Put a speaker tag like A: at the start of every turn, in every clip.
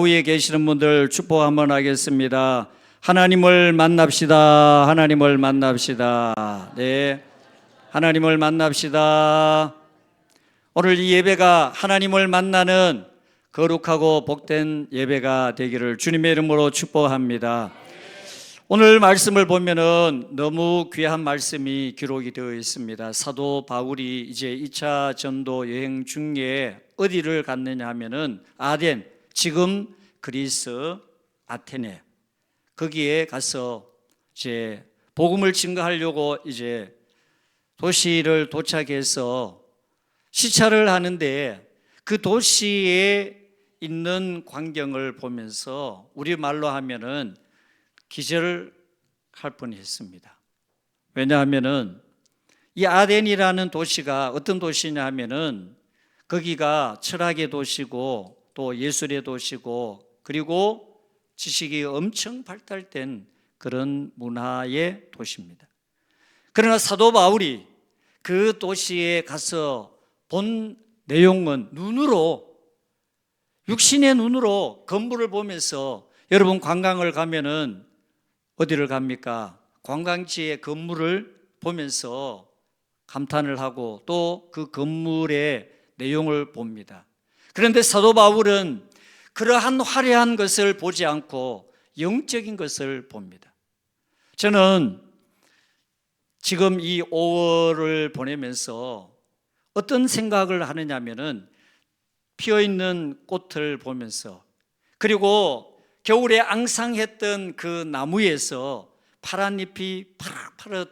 A: 위에 계시는 분들 축복 한번 하겠습니다. 하나님을 만납시다. 하나님을 만납시다. 네, 하나님을 만납시다. 오늘 이 예배가 하나님을 만나는 거룩하고 복된 예배가 되기를 주님의 이름으로 축복합니다. 오늘 말씀을 보면은 너무 귀한 말씀이 기록이 되어 있습니다. 사도 바울이 이제 2차 전도 여행 중에 어디를 갔느냐 하면은 아덴, 지금 그리스 아테네, 거기에 가서 이제 복음을 증거하려고 이제 도시를 도착해서 시차를 하는데 그 도시에 있는 광경을 보면서 우리말로 하면은 기절할 뻔했습니다. 왜냐하면은 이 아덴이라는 도시가 어떤 도시냐 하면은 거기가 철학의 도시고 또 예술의 도시고 그리고 지식이 엄청 발달된 그런 문화의 도시입니다. 그러나 사도 바울이 그 도시에 가서 본 내용은 눈으로, 육신의 눈으로 건물을 보면서, 여러분 관광을 가면은 어디를 갑니까? 관광지의 건물을 보면서 감탄을 하고 또 그 건물의 내용을 봅니다. 그런데 사도 바울은 그러한 화려한 것을 보지 않고 영적인 것을 봅니다. 저는 지금 이 5월을 보내면서 어떤 생각을 하느냐면은 피어있는 꽃을 보면서, 그리고 겨울에 앙상했던 그 나무에서 파란 잎이 파릇파릇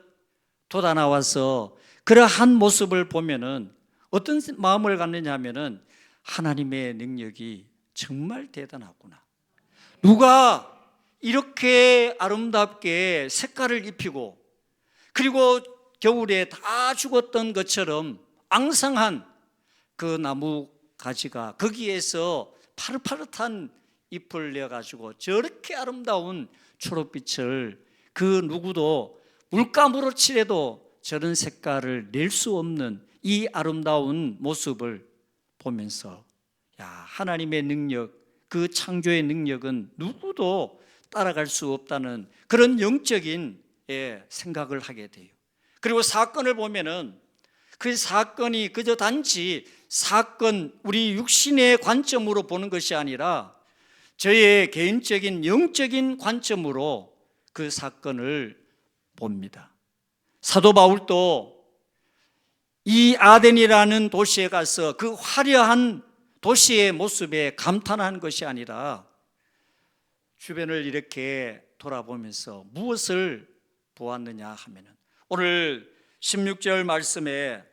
A: 돋아나와서 그러한 모습을 보면은 어떤 마음을 갖느냐 하면은 하나님의 능력이 정말 대단하구나. 누가 이렇게 아름답게 색깔을 입히고 그리고 겨울에 다 죽었던 것처럼 앙상한 그 나무 가지가 거기에서 파릇파릇한 잎을 내가지고 저렇게 아름다운 초록빛을 그 누구도 물감으로 칠해도 저런 색깔을 낼 수 없는 이 아름다운 모습을 보면서, 야, 하나님의 능력, 그 창조의 능력은 누구도 따라갈 수 없다는 그런 영적인 생각을 하게 돼요. 그리고 사건을 보면은 그 사건이 그저 단지 사건, 우리 육신의 관점으로 보는 것이 아니라 저의 개인적인 영적인 관점으로 그 사건을 봅니다. 사도 바울도 이 아덴이라는 도시에 가서 그 화려한 도시의 모습에 감탄한 것이 아니라 주변을 이렇게 돌아보면서 무엇을 보았느냐 하면은, 오늘 16절 말씀에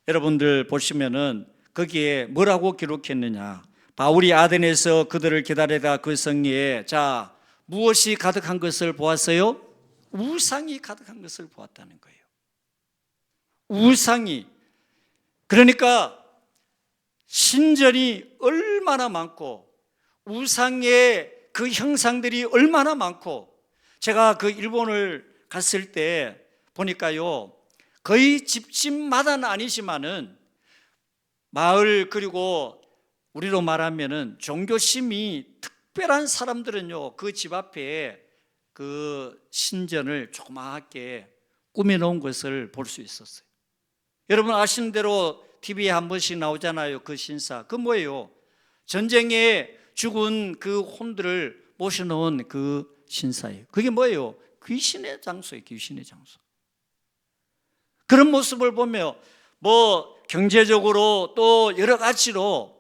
A: 여러분들 보시면은 거기에 뭐라고 기록했느냐? 바울이 아덴에서 그들을 기다리다 그 성리에 자 무엇이 가득한 것을 보았어요? 우상이 가득한 것을 보았다는 거예요. 우상이, 그러니까 신전이 얼마나 많고 우상의 그 형상들이 얼마나 많고, 제가 그 일본을 갔을 때 보니까요, 거의 집집마다는 아니지만은 마을, 그리고 우리로 말하면은 종교심이 특별한 사람들은요 그 집 앞에 그 신전을 조그맣게 꾸며놓은 것을 볼 수 있었어요. 여러분 아시는 대로 TV에 한 번씩 나오잖아요. 그 신사, 그 뭐예요? 전쟁에 죽은 그 혼들을 모셔놓은 그 신사예요. 그게 뭐예요? 귀신의 장소예요. 귀신의 장소. 그런 모습을 보며 뭐 경제적으로 또 여러 가지로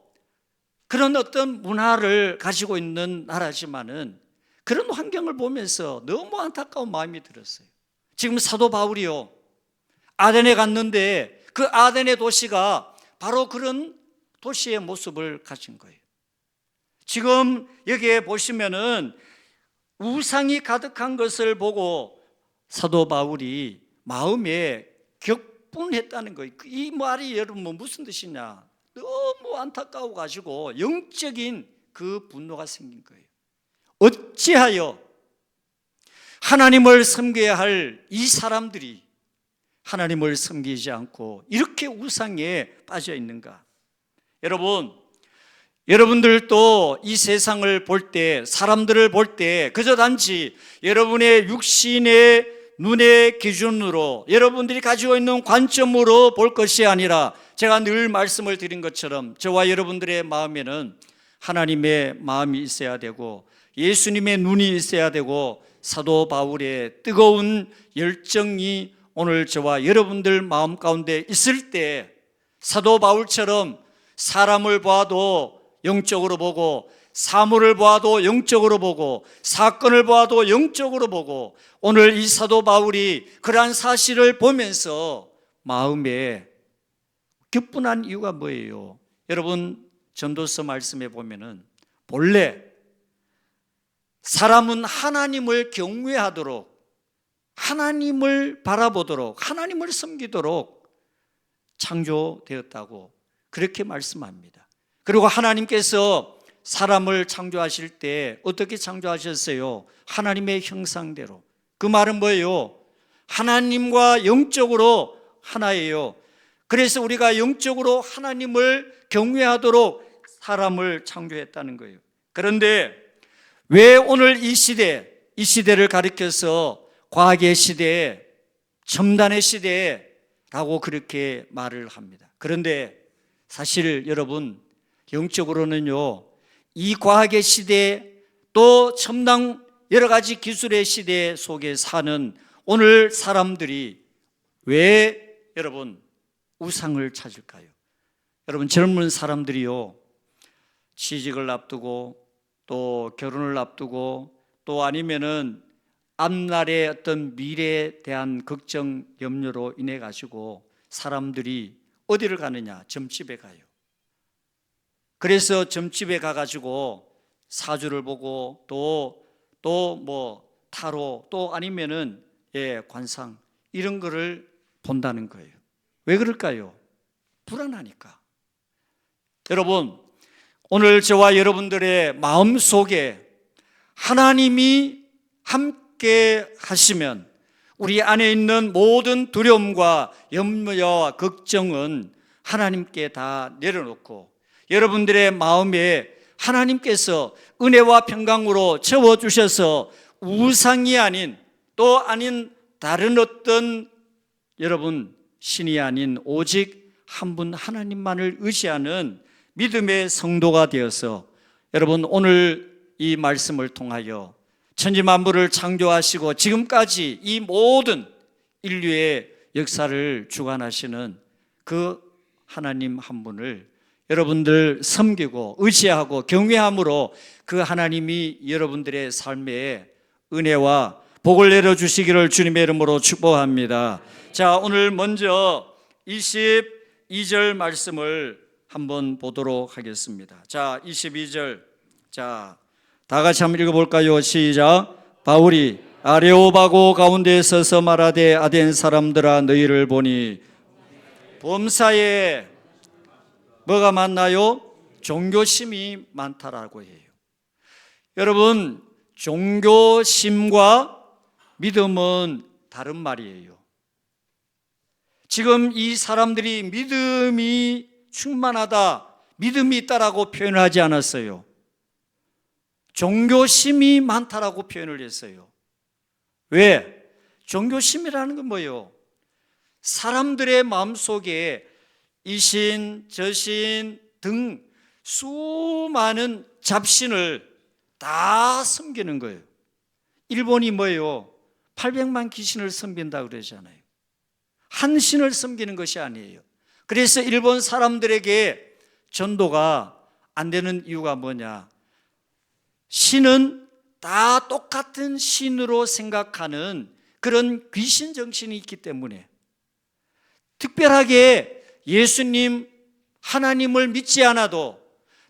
A: 그런 어떤 문화를 가지고 있는 나라지만은 그런 환경을 보면서 너무 안타까운 마음이 들었어요. 지금 사도 바울이요 아덴에 갔는데 그 아덴의 도시가 바로 그런 도시의 모습을 가진 거예요. 지금 여기에 보시면은 우상이 가득한 것을 보고 사도 바울이 마음에 격분했다는 거예요. 이 말이 여러분 무슨 뜻이냐? 너무 안타까워 가지고 영적인 그 분노가 생긴 거예요. 어찌하여 하나님을 섬겨야 할 이 사람들이 하나님을 섬기지 않고 이렇게 우상에 빠져 있는가? 여러분, 여러분들도 이 세상을 볼 때, 사람들을 볼 때 그저 단지 여러분의 육신의 눈의 기준으로, 여러분들이 가지고 있는 관점으로 볼 것이 아니라, 제가 늘 말씀을 드린 것처럼 저와 여러분들의 마음에는 하나님의 마음이 있어야 되고 예수님의 눈이 있어야 되고 사도 바울의 뜨거운 열정이 오늘 저와 여러분들 마음 가운데 있을 때, 사도 바울처럼 사람을 보아도 영적으로 보고, 사물을 보아도 영적으로 보고, 사건을 보아도 영적으로 보고, 오늘 이 사도 바울이 그러한 사실을 보면서 마음에 격분한 이유가 뭐예요? 여러분, 전도서 말씀에 보면은 본래 사람은 하나님을 경외하도록, 하나님을 바라보도록, 하나님을 섬기도록 창조되었다고 그렇게 말씀합니다. 그리고 하나님께서 사람을 창조하실 때 어떻게 창조하셨어요? 하나님의 형상대로. 그 말은 뭐예요? 하나님과 영적으로 하나예요. 그래서 우리가 영적으로 하나님을 경외하도록 사람을 창조했다는 거예요. 그런데 왜 오늘 이 시대를 가리켜서 과학의 시대, 첨단의 시대라고 그렇게 말을 합니다. 그런데 사실 여러분, 영적으로는요, 이 과학의 시대, 또 첨단 여러 가지 기술의 시대 속에 사는 오늘 사람들이 왜 여러분 우상을 찾을까요? 여러분, 젊은 사람들이요, 취직을 앞두고 또 결혼을 앞두고 또 아니면은 앞날의 어떤 미래에 대한 걱정, 염려로 인해 가지고 사람들이 어디를 가느냐? 점집에 가요. 그래서 점집에 가가지고 사주를 보고 또 뭐 타로, 또 아니면은 관상, 이런 거를 본다는 거예요. 왜 그럴까요? 불안하니까. 여러분, 오늘 저와 여러분들의 마음 속에 하나님이 함께 하시면 우리 안에 있는 모든 두려움과 염려와 걱정은 하나님께 다 내려놓고, 여러분들의 마음에 하나님께서 은혜와 평강으로 채워주셔서 우상이 아닌, 또 아닌 다른 어떤 여러분 신이 아닌 오직 한 분 하나님만을 의지하는 믿음의 성도가 되어서, 여러분 오늘 이 말씀을 통하여 천지만물을 창조하시고 지금까지 이 모든 인류의 역사를 주관하시는 그 하나님 한 분을 여러분들 섬기고 의지하고 경외함으로 그 하나님이 여러분들의 삶에 은혜와 복을 내려주시기를 주님의 이름으로 축복합니다. 자, 오늘 먼저 22절 말씀을 한번 보도록 하겠습니다. 자, 22절. 자, 다 같이 한번 읽어볼까요? 시작. 바울이 아레오바고 가운데에 서서 말하되 아덴 사람들아 너희를 보니 범사에 뭐가 많나요? 종교심이 많다라고 해요. 여러분, 종교심과 믿음은 다른 말이에요. 지금 이 사람들이 믿음이 충만하다, 믿음이 있다라고 표현을 하지 않았어요. 종교심이 많다라고 표현을 했어요. 왜? 종교심이라는 건 뭐예요? 사람들의 마음속에 이신, 저신 등 수많은 잡신을 다 섬기는 거예요. 일본이 뭐예요? 800만 귀신을 섬긴다 그러잖아요. 한 신을 섬기는 것이 아니에요. 그래서 일본 사람들에게 전도가 안 되는 이유가 뭐냐? 신은 다 똑같은 신으로 생각하는 그런 귀신 정신이 있기 때문에, 특별하게 예수님, 하나님을 믿지 않아도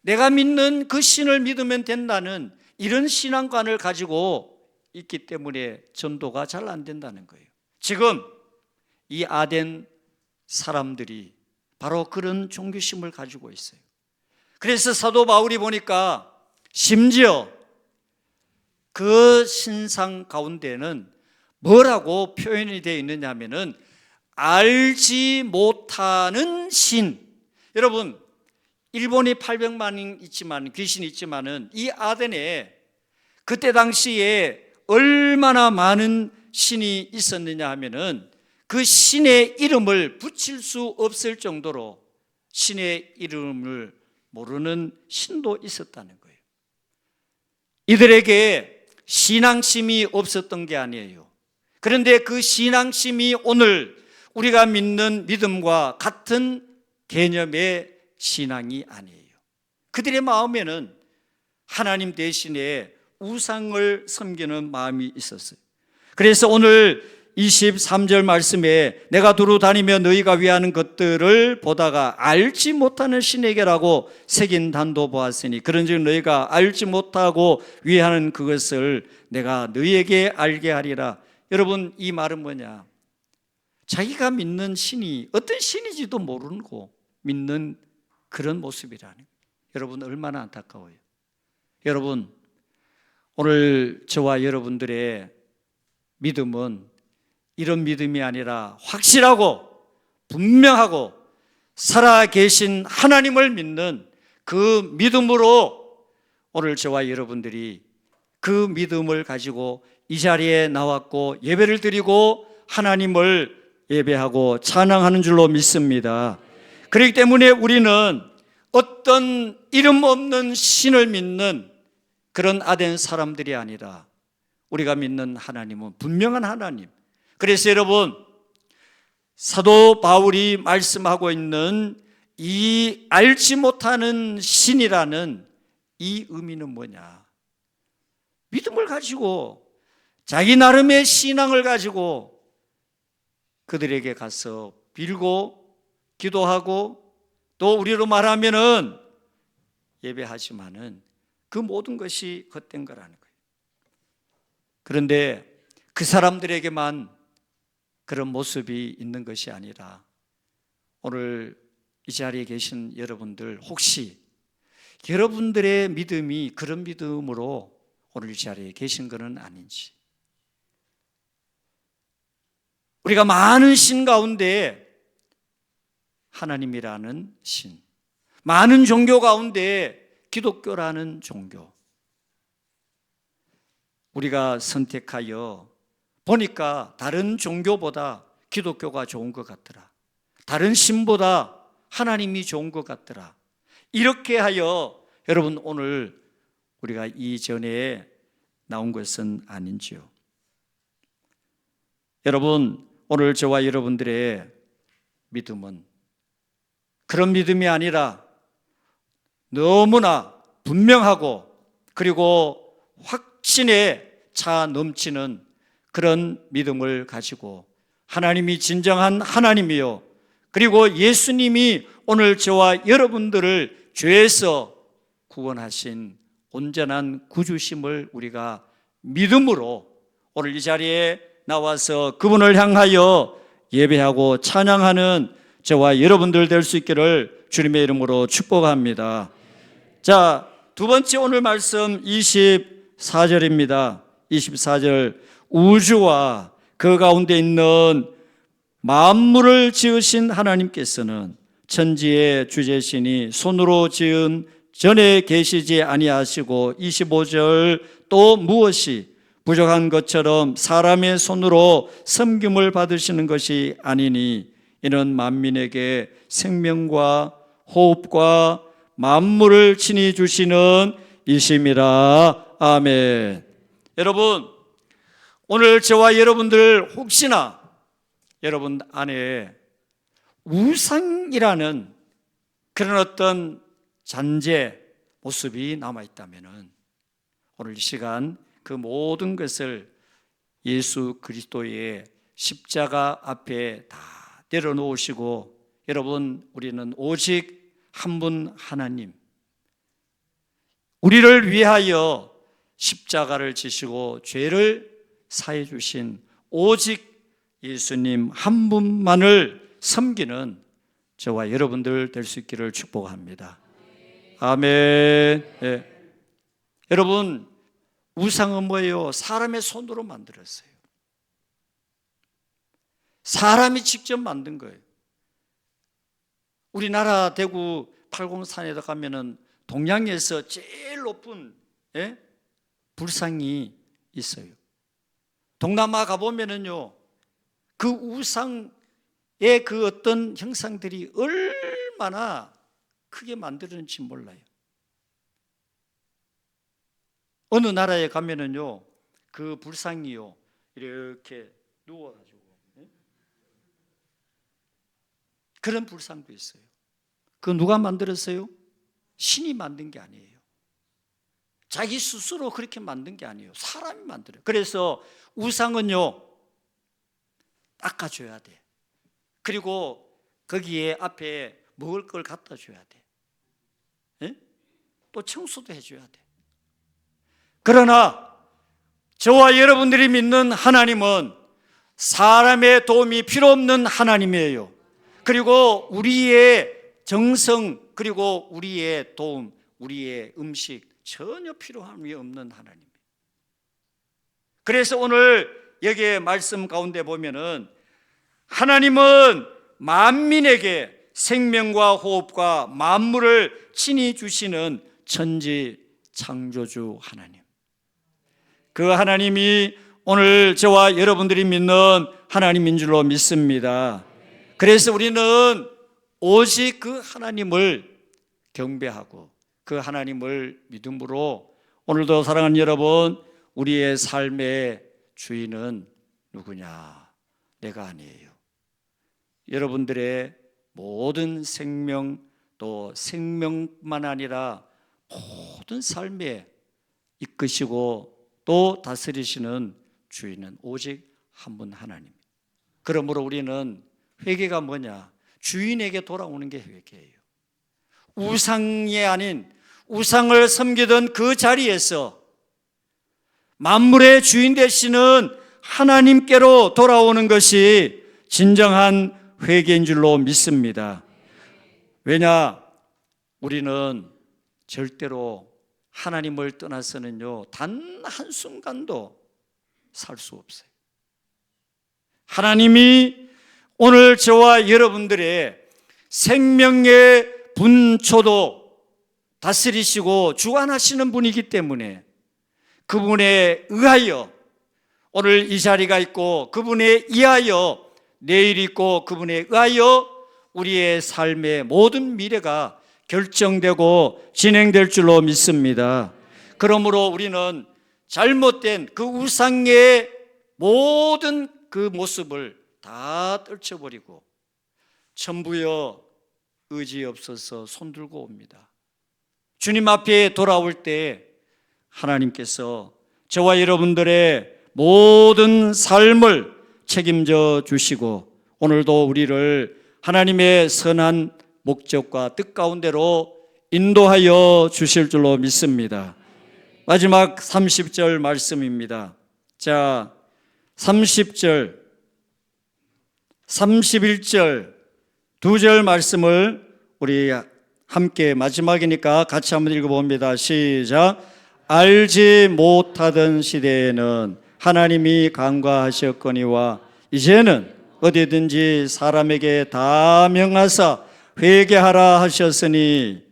A: 내가 믿는 그 신을 믿으면 된다는 이런 신앙관을 가지고 있기 때문에 전도가 잘 안 된다는 거예요. 지금 이 아덴 사람들이 바로 그런 종교심을 가지고 있어요. 그래서 사도 바울이 보니까 심지어 그 신상 가운데는 뭐라고 표현이 되어 있느냐 하면은 알지 못하는 신. 여러분, 일본이 800만 있지만 귀신이 있지만은 이 아덴에 그때 당시에 얼마나 많은 신이 있었느냐 하면은 그 신의 이름을 붙일 수 없을 정도로 신의 이름을 모르는 신도 있었다는 거예요. 이들에게 신앙심이 없었던 게 아니에요. 그런데 그 신앙심이 오늘 우리가 믿는 믿음과 같은 개념의 신앙이 아니에요. 그들의 마음에는 하나님 대신에 우상을 섬기는 마음이 있었어요. 그래서 오늘 23절 말씀에 내가 두루 다니며 너희가 위하는 것들을 보다가 알지 못하는 신에게라고 새긴 단도 보았으니 그런즉 너희가 알지 못하고 위하는 그것을 내가 너희에게 알게 하리라. 여러분, 이 말은 뭐냐? 자기가 믿는 신이 어떤 신인지도 모르고 믿는 그런 모습이라는 거예요. 여러분, 얼마나 안타까워요. 여러분, 오늘 저와 여러분들의 믿음은 이런 믿음이 아니라 확실하고 분명하고 살아계신 하나님을 믿는 그 믿음으로 오늘 저와 여러분들이 그 믿음을 가지고 이 자리에 나왔고 예배를 드리고 하나님을 예배하고 찬양하는 줄로 믿습니다. 그렇기 때문에 우리는 어떤 이름 없는 신을 믿는 그런 아덴 사람들이 아니라 우리가 믿는 하나님은 분명한 하나님. 그래서 여러분, 사도 바울이 말씀하고 있는 이 알지 못하는 신이라는 이 의미는 뭐냐? 믿음을 가지고 자기 나름의 신앙을 가지고 그들에게 가서 빌고 기도하고 또 우리로 말하면은 예배하지만은 그 모든 것이 헛된 거라는 거예요. 그런데 그 사람들에게만 그런 모습이 있는 것이 아니라 오늘 이 자리에 계신 여러분들 혹시 여러분들의 믿음이 그런 믿음으로 오늘 이 자리에 계신 것은 아닌지, 우리가 많은 신 가운데 하나님이라는 신, 많은 종교 가운데 기독교라는 종교, 우리가 선택하여 보니까 다른 종교보다 기독교가 좋은 것 같더라, 다른 신보다 하나님이 좋은 것 같더라, 이렇게 하여 여러분 오늘 우리가 이전에 나온 것은 아닌지요. 여러분, 오늘 저와 여러분들의 믿음은 그런 믿음이 아니라 너무나 분명하고 그리고 확신에 차 넘치는 그런 믿음을 가지고 하나님이 진정한 하나님이요, 그리고 예수님이 오늘 저와 여러분들을 죄에서 구원하신 온전한 구주심을 우리가 믿음으로 오늘 이 자리에 나와서 그분을 향하여 예배하고 찬양하는 저와 여러분들 될 수 있기를 주님의 이름으로 축복합니다. 자, 두 번째 오늘 말씀 24절입니다. 24절, 우주와 그 가운데 있는 만물을 지으신 하나님께서는 천지의 주재신이 손으로 지은 전에 계시지 아니하시고 25절, 또 무엇이 부족한 것처럼 사람의 손으로 섬김을 받으시는 것이 아니니 이는 만민에게 생명과 호흡과 만물을 친히 주시는 이심이라. 아멘. 여러분, 오늘 저와 여러분들 혹시나 여러분 안에 우상이라는 그런 어떤 잔재 모습이 남아있다면 오늘 이 시간 그 모든 것을 예수 그리스도의 십자가 앞에 다 내려놓으시고, 여러분, 우리는 오직 한 분 하나님, 우리를 위하여 십자가를 지시고 죄를 사해 주신 오직 예수님 한 분만을 섬기는 저와 여러분들 될 수 있기를 축복합니다. 아멘. 네. 여러분, 우상은 뭐예요? 사람의 손으로 만들었어요. 사람이 직접 만든 거예요. 우리나라 대구 팔공산에도 가면은 동양에서 제일 높은 불상이 있어요. 동남아 가보면은요, 그 우상의 그 어떤 형상들이 얼마나 크게 만들었는지 몰라요. 어느 나라에 가면은요, 그 불상이요, 이렇게 누워가지고 그런 불상도 있어요. 그 누가 만들었어요? 신이 만든 게 아니에요. 자기 스스로 그렇게 만든 게 아니에요. 사람이 만들어요. 그래서 우상은요, 닦아줘야 돼. 그리고 거기에 앞에 먹을 걸 갖다 줘야 돼. 또 청소도 해줘야 돼. 그러나 저와 여러분들이 믿는 하나님은 사람의 도움이 필요 없는 하나님이에요. 그리고 우리의 정성, 그리고 우리의 도움, 우리의 음식 전혀 필요함이 없는 하나님이에요. 그래서 오늘 여기에 말씀 가운데 보면은 하나님은 만민에게 생명과 호흡과 만물을 친히 주시는 천지 창조주 하나님, 그 하나님이 오늘 저와 여러분들이 믿는 하나님인 줄로 믿습니다. 그래서 우리는 오직 그 하나님을 경배하고 그 하나님을 믿음으로 오늘도 사랑하는 여러분, 우리의 삶의 주인은 누구냐? 내가 아니에요. 여러분들의 모든 생명, 또 생명만 아니라 모든 삶에 이끄시고 또 다스리시는 주인은 오직 한 분 하나님. 그러므로 우리는 회개가 뭐냐? 주인에게 돌아오는 게 회개예요. 우상이 아닌 우상을 섬기던 그 자리에서 만물의 주인 되시는 하나님께로 돌아오는 것이 진정한 회개인 줄로 믿습니다. 왜냐? 우리는 절대로 하나님을 떠나서는요, 단 한순간도 살 수 없어요. 하나님이 오늘 저와 여러분들의 생명의 분초도 다스리시고 주관하시는 분이기 때문에 그분에 의하여 오늘 이 자리가 있고, 그분에 의하여 내일이 있고, 그분에 의하여 우리의 삶의 모든 미래가 결정되고 진행될 줄로 믿습니다. 그러므로 우리는 잘못된 그 우상의 모든 그 모습을 다 떨쳐버리고 천부여 의지없어서 손들고 옵니다. 주님 앞에 돌아올 때 하나님께서 저와 여러분들의 모든 삶을 책임져 주시고 오늘도 우리를 하나님의 선한 목적과 뜻 가운데로 인도하여 주실 줄로 믿습니다. 마지막 30절 말씀입니다. 자, 30절, 31절 두 절 말씀을 우리 함께 마지막이니까 같이 한번 읽어봅니다. 시작. 알지 못하던 시대에는 하나님이 간과하셨거니와 이제는 어디든지 사람에게 다 명하사 회개하라 하셨으니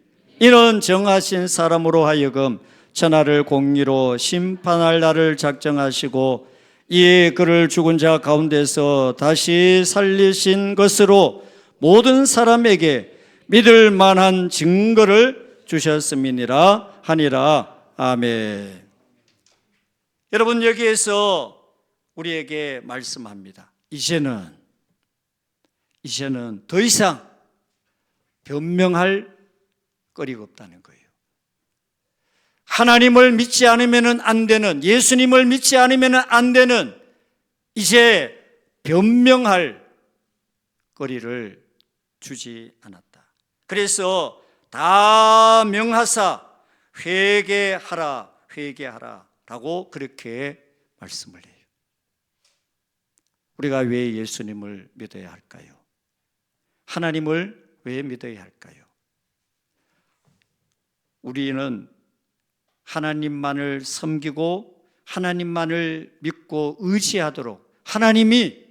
A: 이는 정하신 사람으로 하여금 천하를 공의로 심판할 날을 작정하시고 이에 그를 죽은 자 가운데서 다시 살리신 것으로 모든 사람에게 믿을 만한 증거를 주셨음이니라 하니라. 아멘. 여러분, 여기에서 우리에게 말씀합니다. 이제는 더 이상 변명할 거리가 없다는 거예요. 하나님을 믿지 않으면 안 되는, 예수님을 믿지 않으면 안 되는, 이제 변명할 거리를 주지 않았다. 그래서 다 명하사 회개하라 라고 그렇게 말씀을 해요. 우리가 왜 예수님을 믿어야 할까요? 하나님을 왜 믿어야 할까요? 우리는 하나님만을 섬기고 하나님만을 믿고 의지하도록 하나님이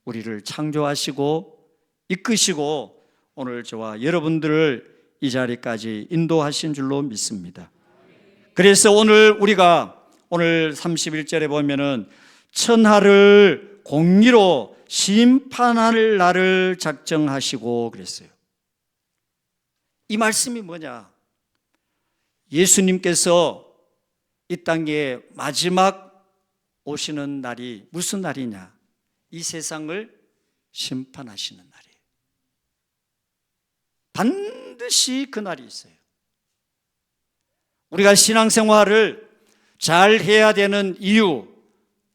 A: 우리를 창조하시고 이끄시고 오늘 저와 여러분들을 이 자리까지 인도하신 줄로 믿습니다. 그래서 우리가 오늘 31절에 보면은 천하를 공의로 심판할 날을 작정하시고 그랬어요. 이 말씀이 뭐냐? 예수님께서 이 땅에 마지막 오시는 날이 무슨 날이냐? 이 세상을 심판하시는 날이에요. 반드시 그 날이 있어요. 우리가 신앙생활을 잘 해야 되는 이유,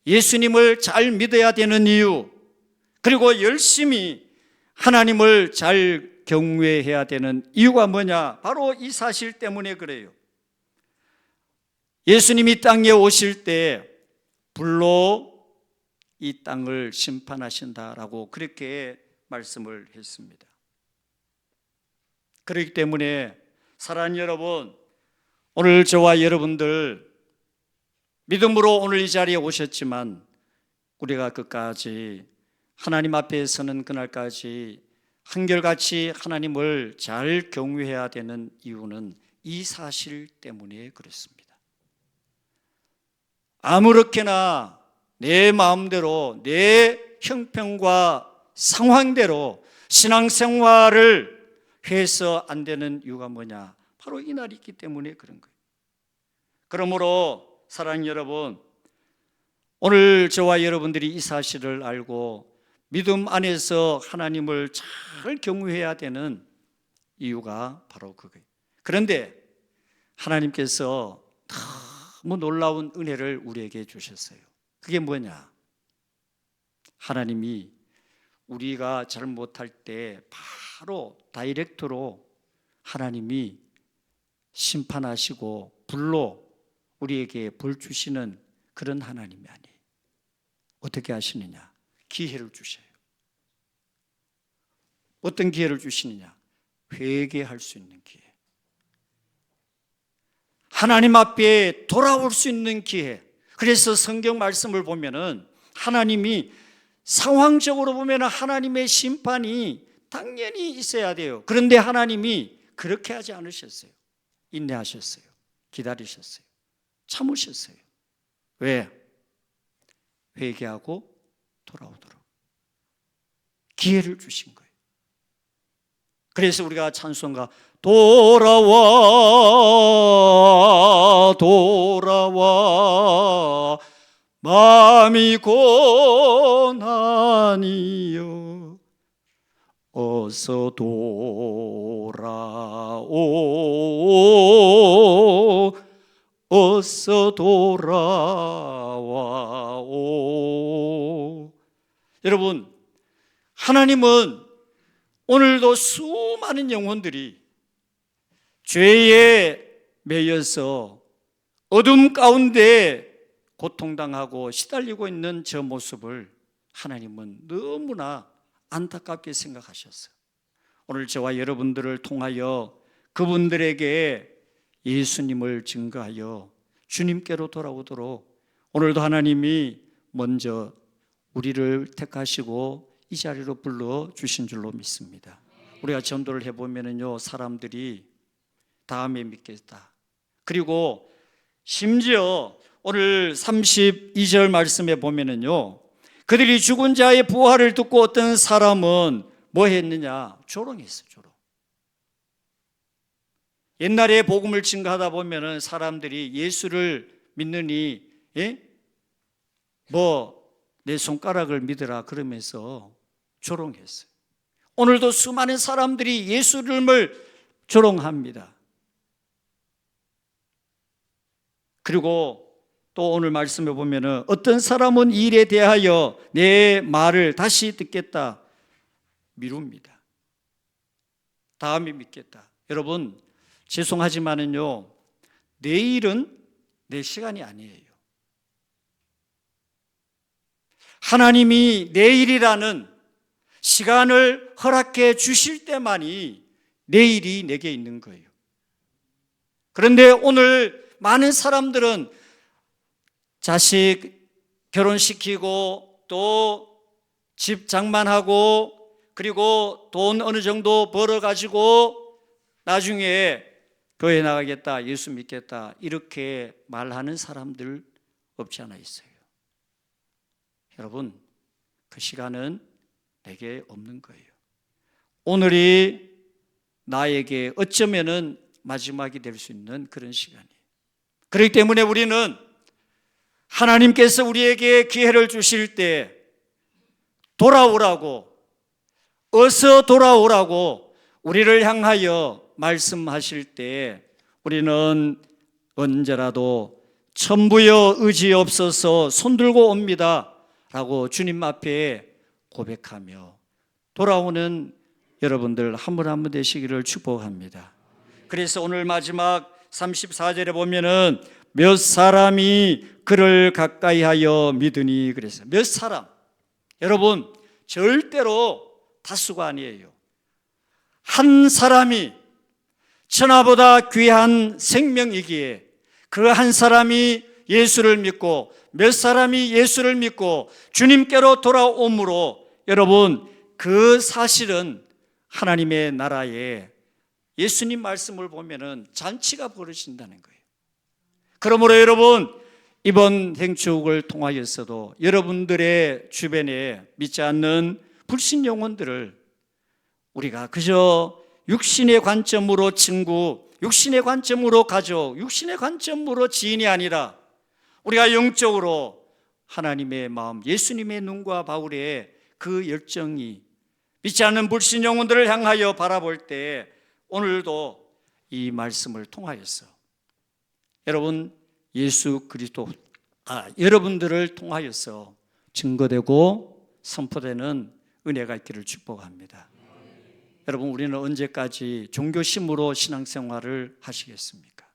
A: 예수님을 잘 믿어야 되는 이유, 그리고 열심히 하나님을 잘 경외해야 되는 이유가 뭐냐? 바로 이 사실 때문에 그래요. 예수님이 땅에 오실 때 불로 이 땅을 심판하신다라고 그렇게 말씀을 했습니다. 그렇기 때문에 사랑하는 여러분, 오늘 저와 여러분들 믿음으로 오늘 이 자리에 오셨지만 우리가 끝까지 하나님 앞에 서는 그날까지 한결같이 하나님을 잘 경외해야 되는 이유는 이 사실 때문에 그렇습니다. 아무렇게나 내 마음대로 내 형편과 상황대로 신앙생활을 해서 안 되는 이유가 뭐냐? 바로 이 날이 있기 때문에 그런 거예요. 그러므로 사랑하는 여러분, 오늘 저와 여러분들이 이 사실을 알고 믿음 안에서 하나님을 잘 경외해야 되는 이유가 바로 그거예요. 그런데 하나님께서 너무 놀라운 은혜를 우리에게 주셨어요. 그게 뭐냐? 하나님이 우리가 잘못할 때 바로 다이렉트로 하나님이 심판하시고 불로 우리에게 벌 주시는 그런 하나님이 아니에요. 어떻게 하시느냐? 기회를 주셔요. 어떤 기회를 주시느냐? 회개할 수 있는 기회. 하나님 앞에 돌아올 수 있는 기회. 그래서 성경 말씀을 보면은 하나님이 상황적으로 보면은 하나님의 심판이 당연히 있어야 돼요. 그런데 하나님이 그렇게 하지 않으셨어요. 인내하셨어요. 기다리셨어요. 참으셨어요. 왜? 회개하고 돌아오도록 기회를 주신 거예요. 그래서 우리가 찬송가 돌아와 돌아와 마음이 고난이여 어서 돌아오 어서 돌아와오. 여러분, 하나님은 오늘도 수많은 영혼들이 죄에 매여서 어둠 가운데 고통당하고 시달리고 있는 저 모습을 하나님은 너무나 안타깝게 생각하셨어요. 오늘 저와 여러분들을 통하여 그분들에게 예수님을 증거하여 주님께로 돌아오도록 오늘도 하나님이 먼저 우리를 택하시고 이 자리로 불러주신 줄로 믿습니다. 우리가 전도를 해보면요, 사람들이 다음에 믿겠다. 그리고 심지어 오늘 32절 말씀에 보면요, 그들이 죽은 자의 부활을 듣고 어떤 사람은 뭐 했느냐? 조롱했어요. 조롱. 옛날에 복음을 증거하다 보면은 사람들이 예수를 믿느니 내 손가락을 믿으라 그러면서 조롱했어요. 오늘도 수많은 사람들이 예수를 조롱합니다. 그리고 또 오늘 말씀해 보면은 어떤 사람은 이 일에 대하여 내 말을 다시 듣겠다 미룹니다. 다음에 믿겠다. 여러분, 죄송하지만은요, 내일은 내 시간이 아니에요. 하나님이 내일이라는 시간을 허락해 주실 때만이 내일이 내게 있는 거예요. 그런데 오늘 많은 사람들은 자식 결혼시키고 또 집 장만하고 그리고 돈 어느 정도 벌어가지고 나중에 교회 나가겠다, 예수 믿겠다 이렇게 말하는 사람들 없지 않아 있어요. 여러분, 그 시간은 내게 없는 거예요. 오늘이 나에게 어쩌면은 마지막이 될 수 있는 그런 시간이에요. 그렇기 때문에 우리는 하나님께서 우리에게 기회를 주실 때 돌아오라고, 어서 돌아오라고 우리를 향하여 말씀하실 때 우리는 언제라도 천부여 의지 없어서 손들고 옵니다 라고 주님 앞에 고백하며 돌아오는 여러분들 한 분 한 분 되시기를 축복합니다. 그래서 오늘 마지막 34절에 보면은 몇 사람이 그를 가까이 하여 믿으니 그랬어요. 몇 사람. 여러분, 절대로 다수가 아니에요. 한 사람이 천하보다 귀한 생명이기에 그 한 사람이 예수를 믿고 몇 사람이 예수를 믿고 주님께로 돌아오므로 여러분, 그 사실은 하나님의 나라에 예수님 말씀을 보면은 잔치가 벌어진다는 거예요. 그러므로 여러분, 이번 행축을 통하여서도 여러분들의 주변에 믿지 않는 불신 영혼들을 우리가 그저 육신의 관점으로 친구, 육신의 관점으로 가족, 육신의 관점으로 지인이 아니라 우리가 영적으로 하나님의 마음, 예수님의 눈과 바울의 그 열정이 믿지 않는 불신 영혼들을 향하여 바라볼 때 오늘도 이 말씀을 통하여서 여러분 예수 그리스도 여러분들을 통하여서 증거되고 선포되는 은혜가 있기를 축복합니다. 여러분, 우리는 언제까지 종교심으로 신앙생활을 하시겠습니까?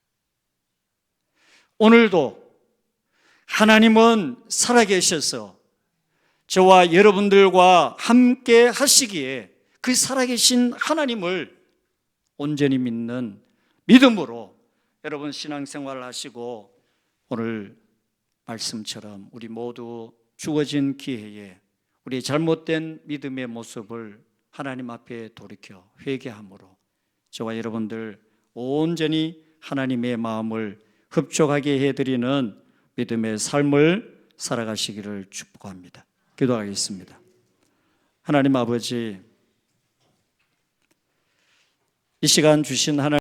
A: 오늘도 하나님은 살아계셔서 저와 여러분들과 함께 하시기에 그 살아계신 하나님을 온전히 믿는 믿음으로 여러분 신앙생활을 하시고 오늘 말씀처럼 우리 모두 주어진 기회에 우리 잘못된 믿음의 모습을 하나님 앞에 돌이켜 회개함으로 저와 여러분들 온전히 하나님의 마음을 흡족하게 해드리는 믿음의 삶을 살아가시기를 축복합니다. 기도하겠습니다. 하나님 아버지, 이 시간 주신 하나님